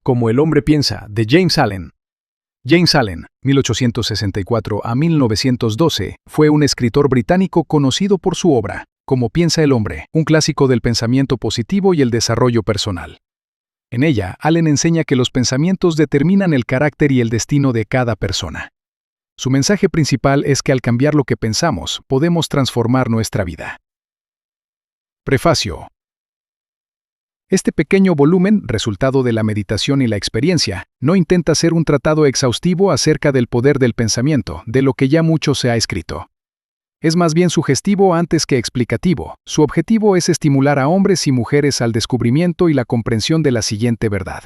Como el hombre piensa, de James Allen. James Allen, 1864 a 1912, fue un escritor británico conocido por su obra, Cómo piensa el hombre, un clásico del pensamiento positivo y el desarrollo personal. En ella, Allen enseña que los pensamientos determinan el carácter y el destino de cada persona. Su mensaje principal es que al cambiar lo que pensamos, podemos transformar nuestra vida. Prefacio. Este pequeño volumen, resultado de la meditación y la experiencia, no intenta ser un tratado exhaustivo acerca del poder del pensamiento, de lo que ya mucho se ha escrito. Es más bien sugestivo antes que explicativo. Su objetivo es estimular a hombres y mujeres al descubrimiento y la comprensión de la siguiente verdad.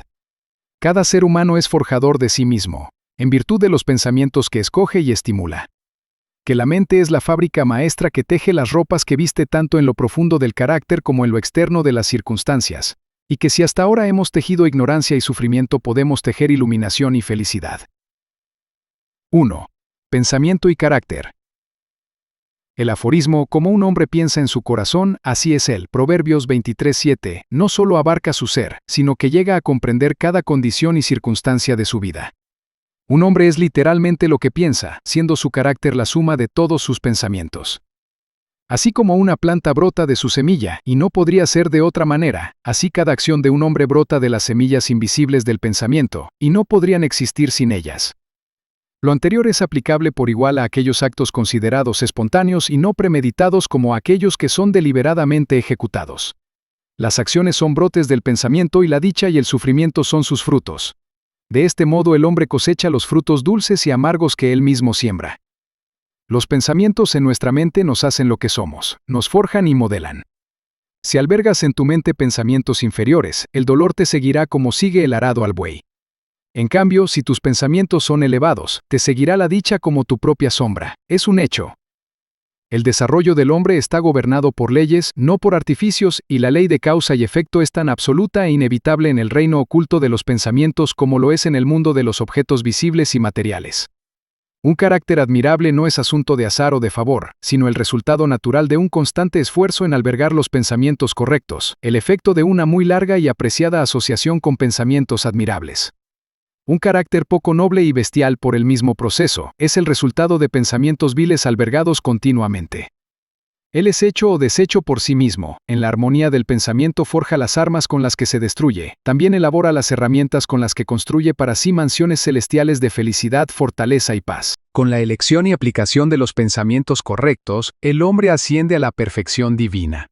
Cada ser humano es forjador de sí mismo, en virtud de los pensamientos que escoge y estimula. Que la mente es la fábrica maestra que teje las ropas que viste tanto en lo profundo del carácter como en lo externo de las circunstancias, y que si hasta ahora hemos tejido ignorancia y sufrimiento podemos tejer iluminación y felicidad. 1. Pensamiento y carácter. El aforismo, como un hombre piensa en su corazón, así es él, Proverbios 23:7, no solo abarca su ser, sino que llega a comprender cada condición y circunstancia de su vida. Un hombre es literalmente lo que piensa, siendo su carácter la suma de todos sus pensamientos. Así como una planta brota de su semilla, y no podría ser de otra manera, así cada acción de un hombre brota de las semillas invisibles del pensamiento, y no podrían existir sin ellas. Lo anterior es aplicable por igual a aquellos actos considerados espontáneos y no premeditados como a aquellos que son deliberadamente ejecutados. Las acciones son brotes del pensamiento y la dicha y el sufrimiento son sus frutos. De este modo el hombre cosecha los frutos dulces y amargos que él mismo siembra. Los pensamientos en nuestra mente nos hacen lo que somos, nos forjan y modelan. Si albergas en tu mente pensamientos inferiores, el dolor te seguirá como sigue el arado al buey. En cambio, si tus pensamientos son elevados, te seguirá la dicha como tu propia sombra. Es un hecho. El desarrollo del hombre está gobernado por leyes, no por artificios, y la ley de causa y efecto es tan absoluta e inevitable en el reino oculto de los pensamientos como lo es en el mundo de los objetos visibles y materiales. Un carácter admirable no es asunto de azar o de favor, sino el resultado natural de un constante esfuerzo en albergar los pensamientos correctos, el efecto de una muy larga y apreciada asociación con pensamientos admirables. Un carácter poco noble y bestial por el mismo proceso, es el resultado de pensamientos viles albergados continuamente. Él es hecho o deshecho por sí mismo, en la armonía del pensamiento forja las armas con las que se destruye, también elabora las herramientas con las que construye para sí mansiones celestiales de felicidad, fortaleza y paz. Con la elección y aplicación de los pensamientos correctos, el hombre asciende a la perfección divina.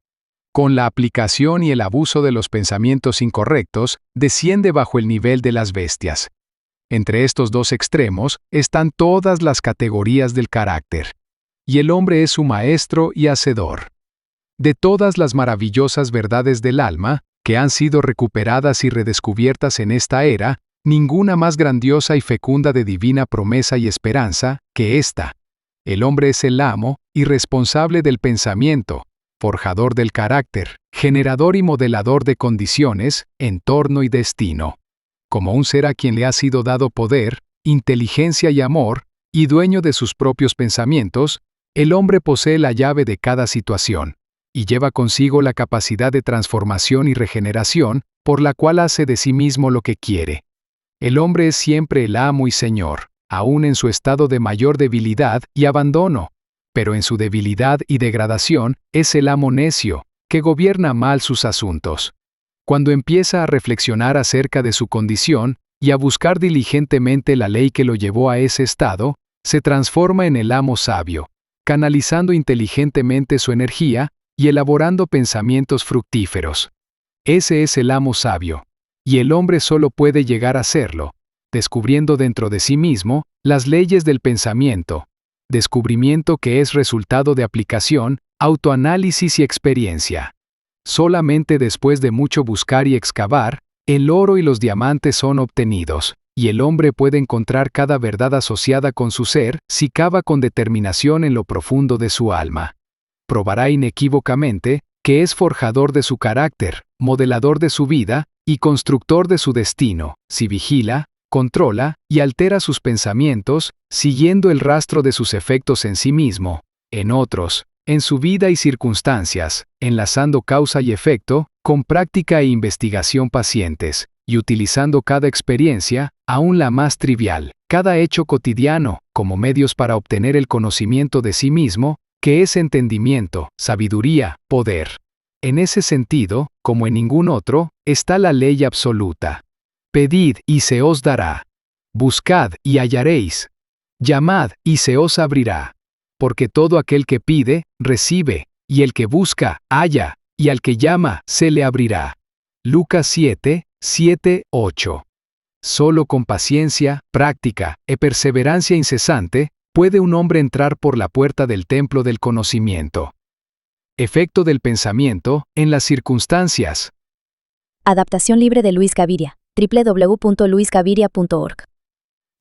Con la aplicación y el abuso de los pensamientos incorrectos, desciende bajo el nivel de las bestias. Entre estos dos extremos están todas las categorías del carácter. Y el hombre es su maestro y hacedor. De todas las maravillosas verdades del alma, que han sido recuperadas y redescubiertas en esta era, ninguna más grandiosa y fecunda de divina promesa y esperanza que esta. El hombre es el amo y responsable del pensamiento, forjador del carácter, generador y modelador de condiciones, entorno y destino. Como un ser a quien le ha sido dado poder, inteligencia y amor, y dueño de sus propios pensamientos, el hombre posee la llave de cada situación, y lleva consigo la capacidad de transformación y regeneración, por la cual hace de sí mismo lo que quiere. El hombre es siempre el amo y señor, aún en su estado de mayor debilidad y abandono, pero en su debilidad y degradación es el amo necio, que gobierna mal sus asuntos. Cuando empieza a reflexionar acerca de su condición y a buscar diligentemente la ley que lo llevó a ese estado, se transforma en el amo sabio, canalizando inteligentemente su energía y elaborando pensamientos fructíferos. Ese es el amo sabio, y el hombre solo puede llegar a serlo, descubriendo dentro de sí mismo las leyes del pensamiento, descubrimiento que es resultado de aplicación, autoanálisis y experiencia. Solamente después de mucho buscar y excavar, el oro y los diamantes son obtenidos, y el hombre puede encontrar cada verdad asociada con su ser si cava con determinación en lo profundo de su alma. Probará inequívocamente que es forjador de su carácter, modelador de su vida y constructor de su destino, si vigila, controla y altera sus pensamientos, siguiendo el rastro de sus efectos en sí mismo, en otros, en su vida y circunstancias, enlazando causa y efecto, con práctica e investigación pacientes, y utilizando cada experiencia, aún la más trivial, cada hecho cotidiano, como medios para obtener el conocimiento de sí mismo, que es entendimiento, sabiduría, poder. En ese sentido, como en ningún otro, está la ley absoluta. Pedid y se os dará. Buscad y hallaréis. Llamad y se os abrirá. Porque todo aquel que pide, recibe, y el que busca, halla, y al que llama, se le abrirá. Lucas 7, 7, 8. Solo con paciencia, práctica y perseverancia incesante, puede un hombre entrar por la puerta del templo del conocimiento. Efecto del pensamiento en las circunstancias. Adaptación libre de Luis Gaviria, www.luisgaviria.org.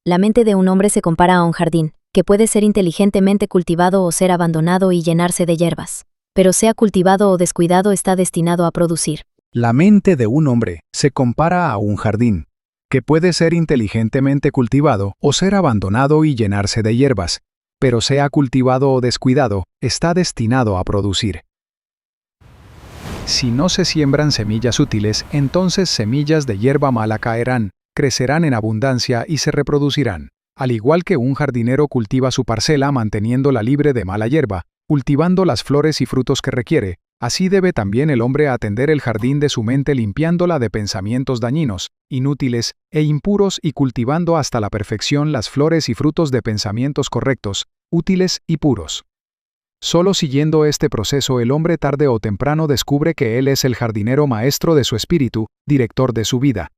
La mente de un hombre se compara a un jardín, que puede ser inteligentemente cultivado o ser abandonado y llenarse de hierbas. Pero sea cultivado o descuidado está destinado a producir. La mente de un hombre se compara a un jardín, que puede ser inteligentemente cultivado o ser abandonado y llenarse de hierbas, pero sea cultivado o descuidado, está destinado a producir. Si no se siembran semillas útiles, entonces semillas de hierba mala caerán, crecerán en abundancia y se reproducirán. Al igual que un jardinero cultiva su parcela manteniéndola libre de mala hierba, cultivando las flores y frutos que requiere, así debe también el hombre atender el jardín de su mente limpiándola de pensamientos dañinos, inútiles e impuros y cultivando hasta la perfección las flores y frutos de pensamientos correctos, útiles y puros. Solo siguiendo este proceso el hombre tarde o temprano descubre que él es el jardinero maestro de su espíritu, director de su vida.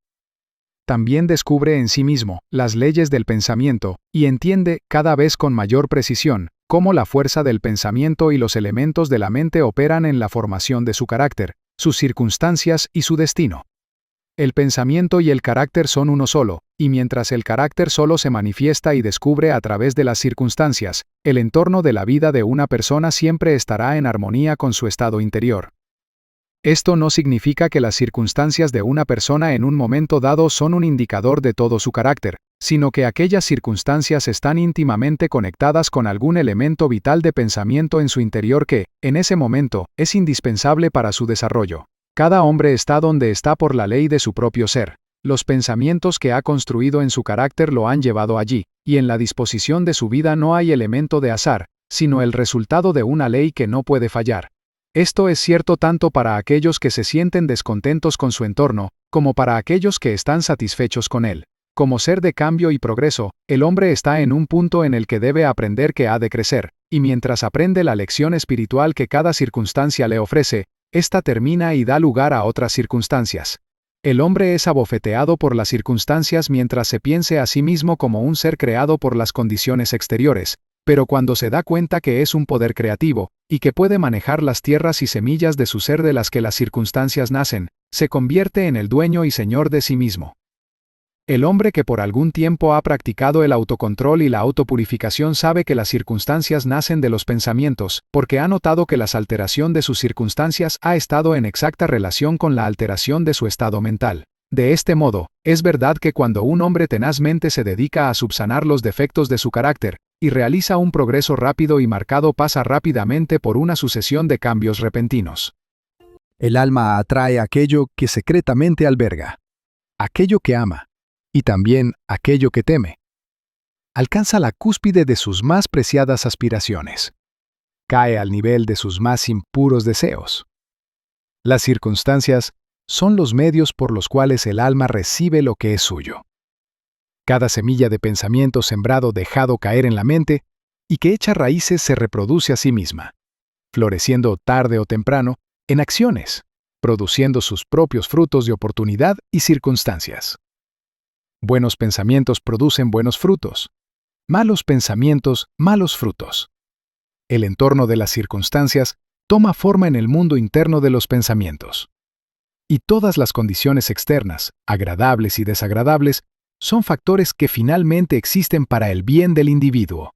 También descubre en sí mismo las leyes del pensamiento y entiende cada vez con mayor precisión cómo la fuerza del pensamiento y los elementos de la mente operan en la formación de su carácter, sus circunstancias y su destino. El pensamiento y el carácter son uno solo, y mientras el carácter solo se manifiesta y descubre a través de las circunstancias, el entorno de la vida de una persona siempre estará en armonía con su estado interior. Esto no significa que las circunstancias de una persona en un momento dado son un indicador de todo su carácter, sino que aquellas circunstancias están íntimamente conectadas con algún elemento vital de pensamiento en su interior que, en ese momento, es indispensable para su desarrollo. Cada hombre está donde está por la ley de su propio ser. Los pensamientos que ha construido en su carácter lo han llevado allí, y en la disposición de su vida no hay elemento de azar, sino el resultado de una ley que no puede fallar. Esto es cierto tanto para aquellos que se sienten descontentos con su entorno, como para aquellos que están satisfechos con él. Como ser de cambio y progreso, el hombre está en un punto en el que debe aprender que ha de crecer, y mientras aprende la lección espiritual que cada circunstancia le ofrece, esta termina y da lugar a otras circunstancias. El hombre es abofeteado por las circunstancias mientras se piense a sí mismo como un ser creado por las condiciones exteriores, pero cuando se da cuenta que es un poder creativo, y que puede manejar las tierras y semillas de su ser de las que las circunstancias nacen, se convierte en el dueño y señor de sí mismo. El hombre que por algún tiempo ha practicado el autocontrol y la autopurificación sabe que las circunstancias nacen de los pensamientos, porque ha notado que la alteración de sus circunstancias ha estado en exacta relación con la alteración de su estado mental. De este modo, es verdad que cuando un hombre tenazmente se dedica a subsanar los defectos de su carácter, y realiza un progreso rápido y marcado pasa rápidamente por una sucesión de cambios repentinos. El alma atrae aquello que secretamente alberga, aquello que ama, y también aquello que teme. Alcanza la cúspide de sus más preciadas aspiraciones. Cae al nivel de sus más impuros deseos. Las circunstancias son los medios por los cuales el alma recibe lo que es suyo. Cada semilla de pensamiento sembrado dejado caer en la mente y que echa raíces se reproduce a sí misma, floreciendo tarde o temprano en acciones, produciendo sus propios frutos de oportunidad y circunstancias. Buenos pensamientos producen buenos frutos. Malos pensamientos, malos frutos. El entorno de las circunstancias toma forma en el mundo interno de los pensamientos. Y todas las condiciones externas, agradables y desagradables, son factores que finalmente existen para el bien del individuo.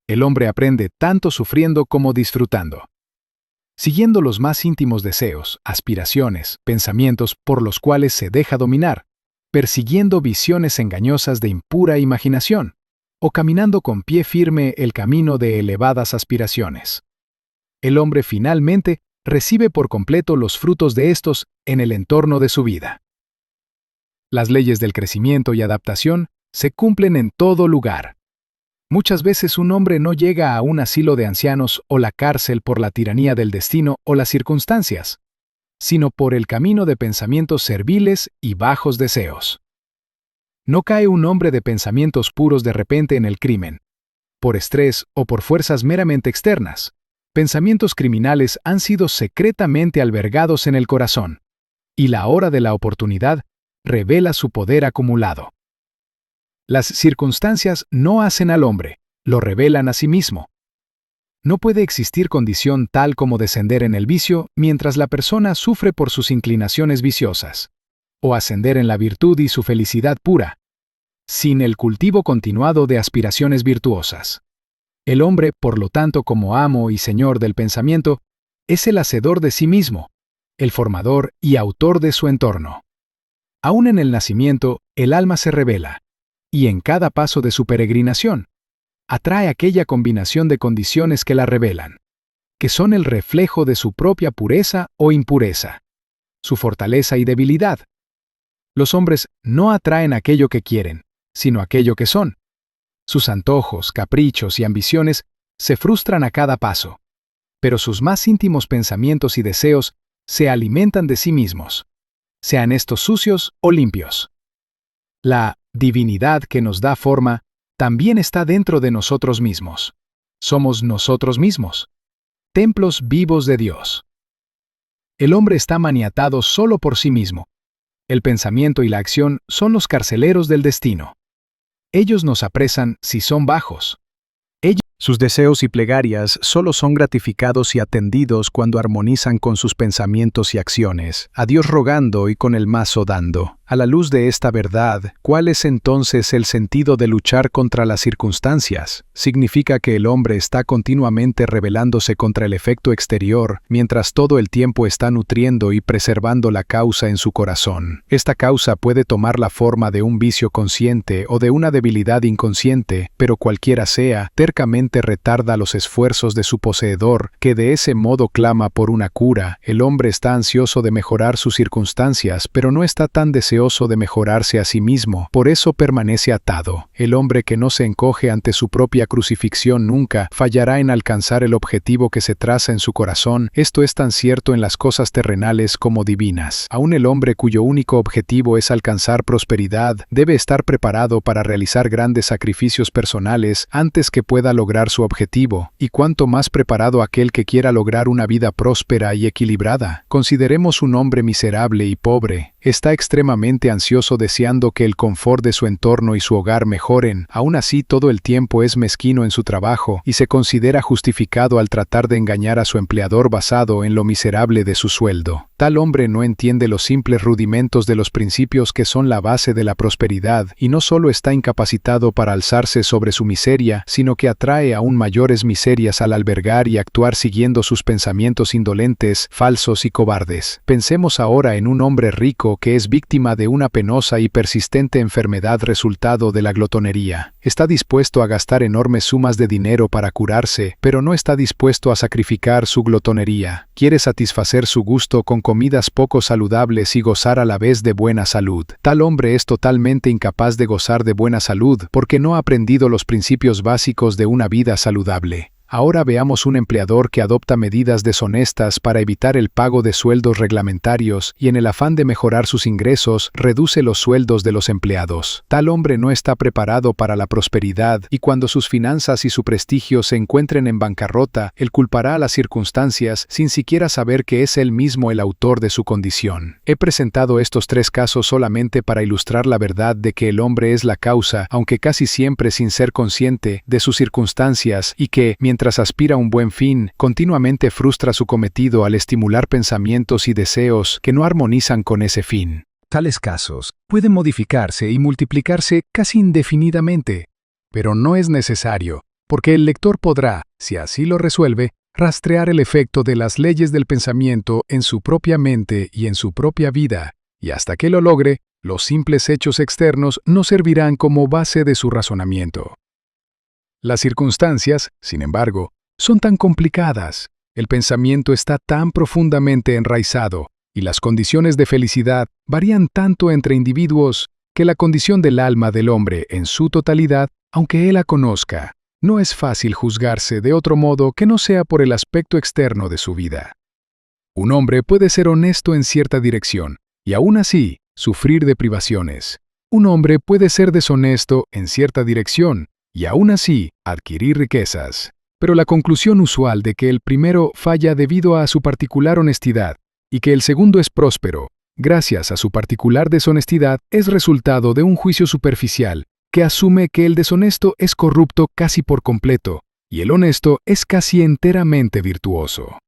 El hombre aprende tanto sufriendo como disfrutando. Siguiendo los más íntimos deseos, aspiraciones, pensamientos por los cuales se deja dominar, persiguiendo visiones engañosas de impura imaginación, o caminando con pie firme el camino de elevadas aspiraciones. El hombre finalmente recibe por completo los frutos de estos en el entorno de su vida. Las leyes del crecimiento y adaptación se cumplen en todo lugar. Muchas veces un hombre no llega a un asilo de ancianos o la cárcel por la tiranía del destino o las circunstancias, sino por el camino de pensamientos serviles y bajos deseos. No cae un hombre de pensamientos puros de repente en el crimen, por estrés o por fuerzas meramente externas. Pensamientos criminales han sido secretamente albergados en el corazón, y la hora de la oportunidad revela su poder acumulado. Las circunstancias no hacen al hombre, lo revelan a sí mismo. No puede existir condición tal como descender en el vicio mientras la persona sufre por sus inclinaciones viciosas, o ascender en la virtud y su felicidad pura, sin el cultivo continuado de aspiraciones virtuosas. El hombre, por lo tanto, como amo y señor del pensamiento, es el hacedor de sí mismo, el formador y autor de su entorno. Aún en el nacimiento, el alma se revela, y en cada paso de su peregrinación, atrae aquella combinación de condiciones que la revelan, que son el reflejo de su propia pureza o impureza, su fortaleza y debilidad. Los hombres no atraen aquello que quieren, sino aquello que son. Sus antojos, caprichos y ambiciones se frustran a cada paso, pero sus más íntimos pensamientos y deseos se alimentan de sí mismos, sean estos sucios o limpios. La divinidad que nos da forma también está dentro de nosotros mismos. Somos nosotros mismos, templos vivos de Dios. El hombre está maniatado solo por sí mismo. El pensamiento y la acción son los carceleros del destino. Ellos nos apresan si son bajos. Sus deseos y plegarias solo son gratificados y atendidos cuando armonizan con sus pensamientos y acciones, a Dios rogando y con el mazo dando. A la luz de esta verdad, ¿cuál es entonces el sentido de luchar contra las circunstancias? Significa que el hombre está continuamente rebelándose contra el efecto exterior, mientras todo el tiempo está nutriendo y preservando la causa en su corazón. Esta causa puede tomar la forma de un vicio consciente o de una debilidad inconsciente, pero cualquiera sea, tercamente retarda los esfuerzos de su poseedor, que de ese modo clama por una cura. El hombre está ansioso de mejorar sus circunstancias, pero no está tan deseoso de mejorarse a sí mismo, por eso permanece atado. El hombre que no se encoge ante su propia crucifixión nunca fallará en alcanzar el objetivo que se traza en su corazón. Esto es tan cierto en las cosas terrenales como divinas. Aún el hombre cuyo único objetivo es alcanzar prosperidad debe estar preparado para realizar grandes sacrificios personales antes que pueda lograr su objetivo, y cuanto más preparado aquel que quiera lograr una vida próspera y equilibrada. Consideremos un hombre miserable y pobre. Está extremadamente ansioso deseando que el confort de su entorno y su hogar mejoren. Aún así, todo el tiempo es mezquino en su trabajo y se considera justificado al tratar de engañar a su empleador basado en lo miserable de su sueldo. Tal hombre no entiende los simples rudimentos de los principios que son la base de la prosperidad y no solo está incapacitado para alzarse sobre su miseria, sino que atrae aún mayores miserias al albergar y actuar siguiendo sus pensamientos indolentes, falsos y cobardes. Pensemos ahora en un hombre rico que es víctima de una penosa y persistente enfermedad resultado de la glotonería. Está dispuesto a gastar enormes sumas de dinero para curarse, pero no está dispuesto a sacrificar su glotonería. Quiere satisfacer su gusto con comidas poco saludables y gozar a la vez de buena salud. Tal hombre es totalmente incapaz de gozar de buena salud porque no ha aprendido los principios básicos de una vida saludable. Ahora veamos un empleador que adopta medidas deshonestas para evitar el pago de sueldos reglamentarios y en el afán de mejorar sus ingresos, reduce los sueldos de los empleados. Tal hombre no está preparado para la prosperidad y cuando sus finanzas y su prestigio se encuentren en bancarrota, él culpará a las circunstancias sin siquiera saber que es él mismo el autor de su condición. He presentado estos tres casos solamente para ilustrar la verdad de que el hombre es la causa, aunque casi siempre sin ser consciente, de sus circunstancias y que, mientras aspira a un buen fin, continuamente frustra su cometido al estimular pensamientos y deseos que no armonizan con ese fin. Tales casos pueden modificarse y multiplicarse casi indefinidamente, pero no es necesario, porque el lector podrá, si así lo resuelve, rastrear el efecto de las leyes del pensamiento en su propia mente y en su propia vida, y hasta que lo logre, los simples hechos externos no servirán como base de su razonamiento. Las circunstancias, sin embargo, son tan complicadas, el pensamiento está tan profundamente enraizado, y las condiciones de felicidad varían tanto entre individuos que la condición del alma del hombre en su totalidad, aunque él la conozca, no es fácil juzgarse de otro modo que no sea por el aspecto externo de su vida. Un hombre puede ser honesto en cierta dirección y aún así sufrir de privaciones. Un hombre puede ser deshonesto en cierta dirección y aún así adquirir riquezas. Pero la conclusión usual de que el primero falla debido a su particular honestidad y que el segundo es próspero, gracias a su particular deshonestidad, es resultado de un juicio superficial que asume que el deshonesto es corrupto casi por completo y el honesto es casi enteramente virtuoso.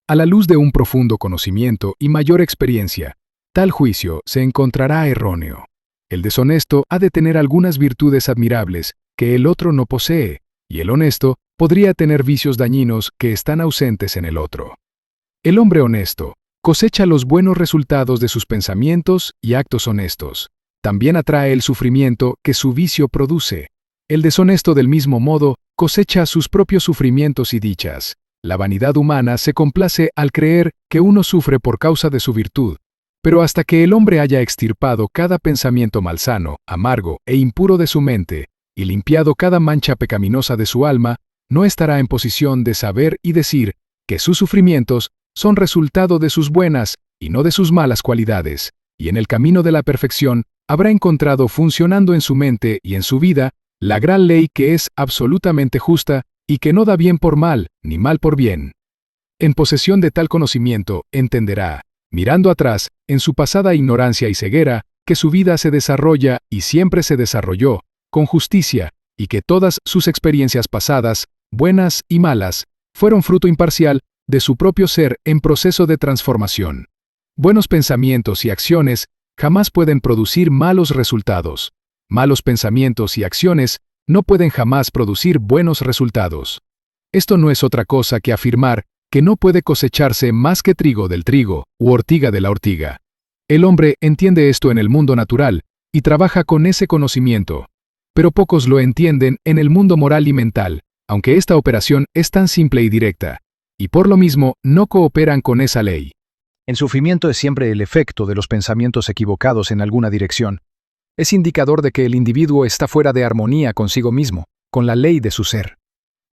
A la luz de un profundo conocimiento y mayor experiencia, tal juicio se encontrará erróneo. El deshonesto ha de tener algunas virtudes admirables que el otro no posee, y el honesto podría tener vicios dañinos que están ausentes en el otro. El hombre honesto cosecha los buenos resultados de sus pensamientos y actos honestos. También atrae el sufrimiento que su vicio produce. El deshonesto, del mismo modo, cosecha sus propios sufrimientos y dichas. La vanidad humana se complace al creer que uno sufre por causa de su virtud, pero hasta que el hombre haya extirpado cada pensamiento malsano, amargo e impuro de su mente, y limpiado cada mancha pecaminosa de su alma, no estará en posición de saber y decir que sus sufrimientos son resultado de sus buenas y no de sus malas cualidades, y en el camino de la perfección habrá encontrado funcionando en su mente y en su vida la gran ley que es absolutamente justa y que no da bien por mal, ni mal por bien. En posesión de tal conocimiento, entenderá, mirando atrás, en su pasada ignorancia y ceguera, que su vida se desarrolla y siempre se desarrolló, con justicia, y que todas sus experiencias pasadas, buenas y malas, fueron fruto imparcial de su propio ser en proceso de transformación. Buenos pensamientos y acciones jamás pueden producir malos resultados. Malos pensamientos y acciones no pueden jamás producir buenos resultados. Esto no es otra cosa que afirmar que no puede cosecharse más que trigo del trigo u ortiga de la ortiga. El hombre entiende esto en el mundo natural y trabaja con ese conocimiento, pero pocos lo entienden en el mundo moral y mental, aunque esta operación es tan simple y directa, y por lo mismo no cooperan con esa ley. El sufrimiento es siempre el efecto de los pensamientos equivocados en alguna dirección. Es indicador de que el individuo está fuera de armonía consigo mismo, con la ley de su ser.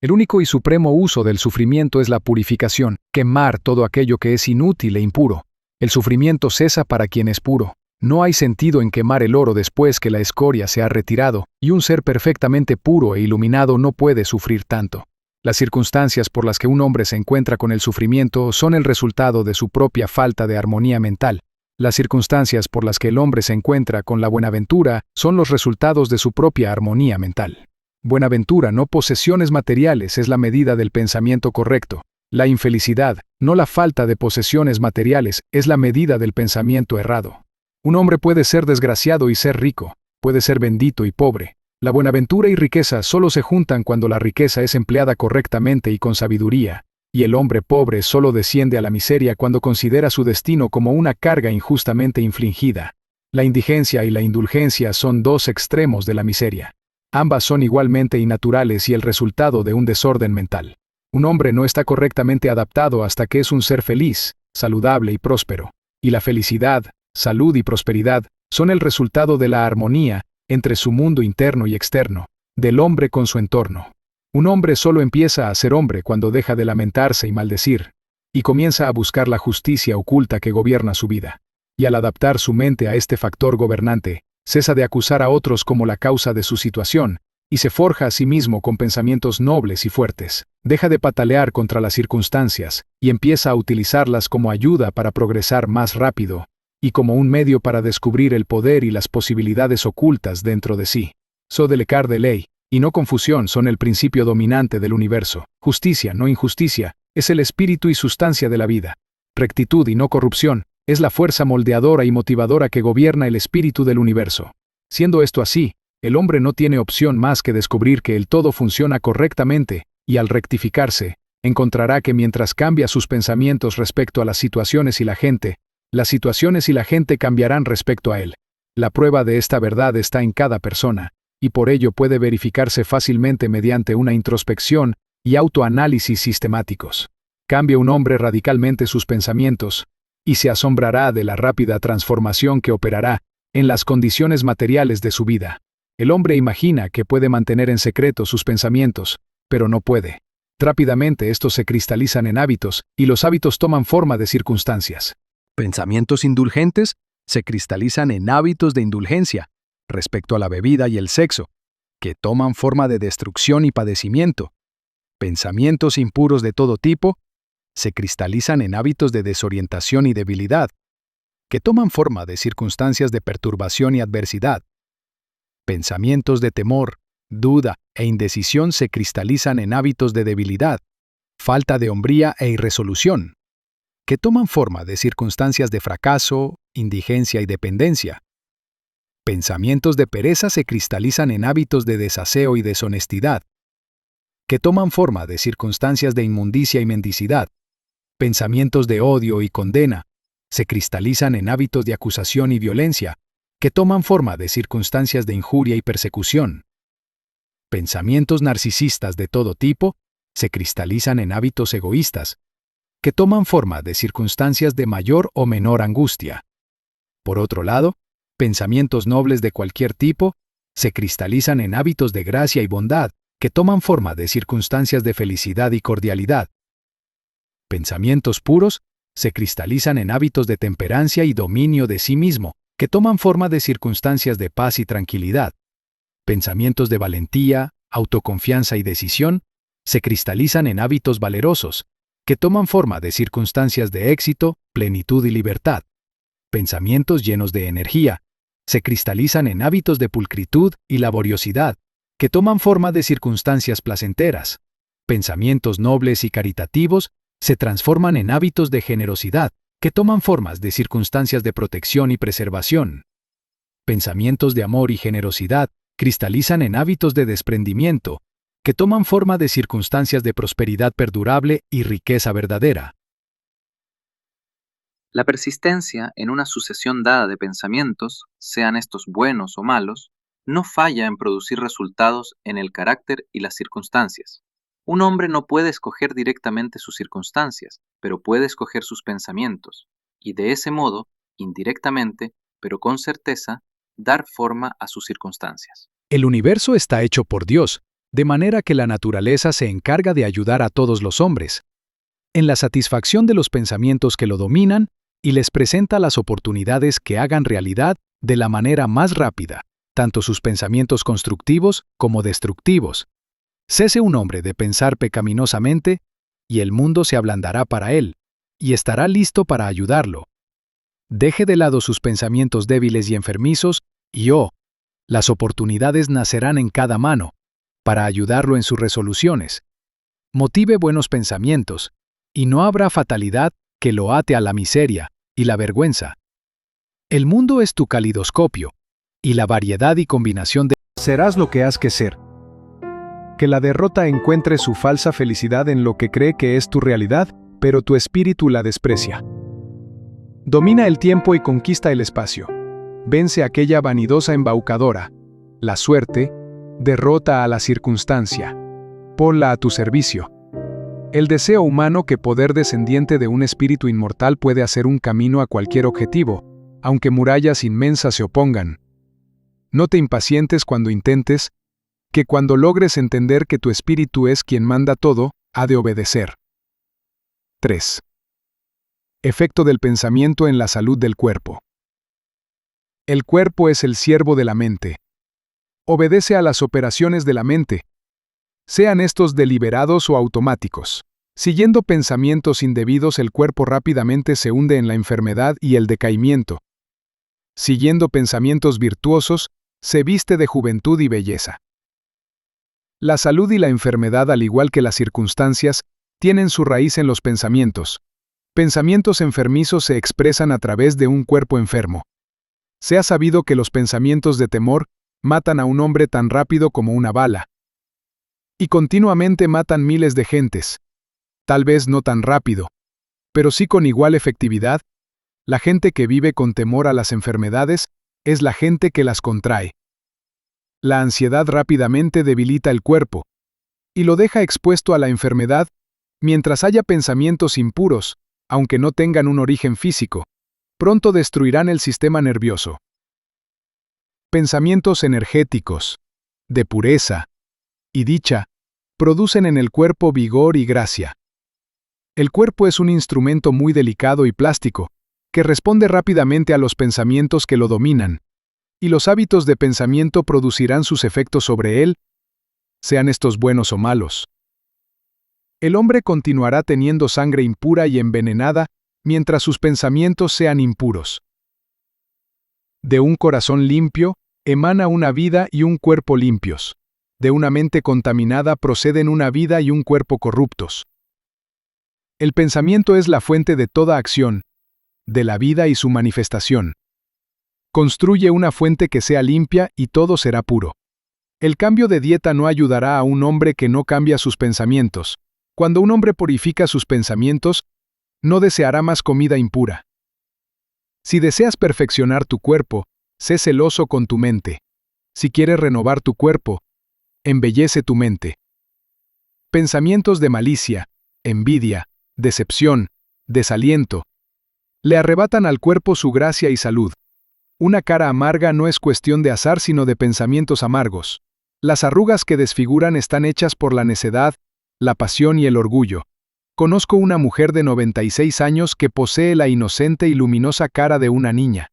El único y supremo uso del sufrimiento es la purificación, quemar todo aquello que es inútil e impuro. El sufrimiento cesa para quien es puro. No hay sentido en quemar el oro después que la escoria se ha retirado, y un ser perfectamente puro e iluminado no puede sufrir tanto. Las circunstancias por las que un hombre se encuentra con el sufrimiento son el resultado de su propia falta de armonía mental. Las circunstancias por las que el hombre se encuentra con la buenaventura son los resultados de su propia armonía mental. Buenaventura, no posesiones materiales, es la medida del pensamiento correcto. La infelicidad, no la falta de posesiones materiales, es la medida del pensamiento errado. Un hombre puede ser desgraciado y ser rico, puede ser bendito y pobre. La buenaventura y riqueza solo se juntan cuando la riqueza es empleada correctamente y con sabiduría, y el hombre pobre solo desciende a la miseria cuando considera su destino como una carga injustamente infligida. La indigencia y la indulgencia son dos extremos de la miseria. Ambas son igualmente innaturales y el resultado de un desorden mental. Un hombre no está correctamente adaptado hasta que es un ser feliz, saludable y próspero, y la felicidad, salud y prosperidad son el resultado de la armonía entre su mundo interno y externo, del hombre con su entorno. Un hombre solo empieza a ser hombre cuando deja de lamentarse y maldecir, y comienza a buscar la justicia oculta que gobierna su vida. Y al adaptar su mente a este factor gobernante, cesa de acusar a otros como la causa de su situación, y se forja a sí mismo con pensamientos nobles y fuertes. Deja de patalear contra las circunstancias, y empieza a utilizarlas como ayuda para progresar más rápido, y como un medio para descubrir el poder y las posibilidades ocultas dentro de sí. Sodelecar de ley y no confusión son el principio dominante del universo. Justicia, no injusticia, es el espíritu y sustancia de la vida. Rectitud y no corrupción es la fuerza moldeadora y motivadora que gobierna el espíritu del universo. Siendo esto así, el hombre no tiene opción más que descubrir que el todo funciona correctamente, y al rectificarse, encontrará que mientras cambia sus pensamientos respecto a las situaciones y la gente, las situaciones y la gente cambiarán respecto a él. La prueba de esta verdad está en cada persona, y por ello puede verificarse fácilmente mediante una introspección y autoanálisis sistemáticos. Cambia un hombre radicalmente sus pensamientos, y se asombrará de la rápida transformación que operará en las condiciones materiales de su vida. El hombre imagina que puede mantener en secreto sus pensamientos, pero no puede. Rápidamente estos se cristalizan en hábitos, y los hábitos toman forma de circunstancias. Pensamientos indulgentes se cristalizan en hábitos de indulgencia respecto a la bebida y el sexo, que toman forma de destrucción y padecimiento. Pensamientos impuros de todo tipo se cristalizan en hábitos de desorientación y debilidad, que toman forma de circunstancias de perturbación y adversidad. Pensamientos de temor, duda e indecisión se cristalizan en hábitos de debilidad, falta de hombría e irresolución, que toman forma de circunstancias de fracaso, indigencia y dependencia. Pensamientos de pereza se cristalizan en hábitos de desaseo y deshonestidad, que toman forma de circunstancias de inmundicia y mendicidad. Pensamientos de odio y condena se cristalizan en hábitos de acusación y violencia, que toman forma de circunstancias de injuria y persecución. Pensamientos narcisistas de todo tipo se cristalizan en hábitos egoístas, que toman forma de circunstancias de mayor o menor angustia. Por otro lado, pensamientos nobles de cualquier tipo se cristalizan en hábitos de gracia y bondad, que toman forma de circunstancias de felicidad y cordialidad. Pensamientos puros se cristalizan en hábitos de temperancia y dominio de sí mismo, que toman forma de circunstancias de paz y tranquilidad. Pensamientos de valentía, autoconfianza y decisión se cristalizan en hábitos valerosos, que toman forma de circunstancias de éxito, plenitud y libertad. Pensamientos llenos de energía se cristalizan en hábitos de pulcritud y laboriosidad, que toman forma de circunstancias placenteras. Pensamientos nobles y caritativos se transforman en hábitos de generosidad, que toman formas de circunstancias de protección y preservación. Pensamientos de amor y generosidad cristalizan en hábitos de desprendimiento, que toman forma de circunstancias de prosperidad perdurable y riqueza verdadera. La persistencia en una sucesión dada de pensamientos, sean estos buenos o malos, no falla en producir resultados en el carácter y las circunstancias. Un hombre no puede escoger directamente sus circunstancias, pero puede escoger sus pensamientos, y de ese modo, indirectamente, pero con certeza, dar forma a sus circunstancias. El universo está hecho por Dios, de manera que la naturaleza se encarga de ayudar a todos los hombres en la satisfacción de los pensamientos que lo dominan y les presenta las oportunidades que hagan realidad de la manera más rápida, tanto sus pensamientos constructivos como destructivos. Cese un hombre de pensar pecaminosamente, y el mundo se ablandará para él, y estará listo para ayudarlo. Deje de lado sus pensamientos débiles y enfermizos, y las oportunidades nacerán en cada mano, para ayudarlo en sus resoluciones. Motive buenos pensamientos, y no habrá fatalidad que lo ate a la miseria y la vergüenza. El mundo es tu calidoscopio, y la variedad y combinación de Serás lo que has que ser. Que la derrota encuentre su falsa felicidad en lo que cree que es tu realidad, pero tu espíritu la desprecia. Domina el tiempo y conquista el espacio. Vence aquella vanidosa embaucadora. La suerte, derrota a la circunstancia. Ponla a tu servicio. El deseo humano que poder descendiente de un espíritu inmortal puede hacer un camino a cualquier objetivo, aunque murallas inmensas se opongan. No te impacientes cuando intentes, que cuando logres entender que tu espíritu es quien manda todo, ha de obedecer. 3. Efecto del pensamiento en la salud del cuerpo. El cuerpo es el siervo de la mente. Obedece a las operaciones de la mente, sean estos deliberados o automáticos. Siguiendo pensamientos indebidos, el cuerpo rápidamente se hunde en la enfermedad y el decaimiento. Siguiendo pensamientos virtuosos, se viste de juventud y belleza. La salud y la enfermedad, al igual que las circunstancias, tienen su raíz en los pensamientos. Pensamientos enfermizos se expresan a través de un cuerpo enfermo. Se ha sabido que los pensamientos de temor matan a un hombre tan rápido como una bala. Y continuamente matan miles de gentes. Tal vez no tan rápido, pero sí con igual efectividad. La gente que vive con temor a las enfermedades es la gente que las contrae. La ansiedad rápidamente debilita el cuerpo y lo deja expuesto a la enfermedad. Mientras haya pensamientos impuros, aunque no tengan un origen físico, pronto destruirán el sistema nervioso. Pensamientos energéticos, de pureza y dicha, producen en el cuerpo vigor y gracia. El cuerpo es un instrumento muy delicado y plástico, que responde rápidamente a los pensamientos que lo dominan, y los hábitos de pensamiento producirán sus efectos sobre él, sean estos buenos o malos. El hombre continuará teniendo sangre impura y envenenada mientras sus pensamientos sean impuros. De un corazón limpio emana una vida y un cuerpo limpios. De una mente contaminada proceden una vida y un cuerpo corruptos. El pensamiento es la fuente de toda acción, de la vida y su manifestación. Construye una fuente que sea limpia y todo será puro. El cambio de dieta no ayudará a un hombre que no cambia sus pensamientos. Cuando un hombre purifica sus pensamientos, no deseará más comida impura. Si deseas perfeccionar tu cuerpo, sé celoso con tu mente. Si quieres renovar tu cuerpo, embellece tu mente. Pensamientos de malicia, envidia, decepción, desaliento, le arrebatan al cuerpo su gracia y salud. Una cara amarga no es cuestión de azar sino de pensamientos amargos. Las arrugas que desfiguran están hechas por la necedad, la pasión y el orgullo. Conozco una mujer de 96 años que posee la inocente y luminosa cara de una niña.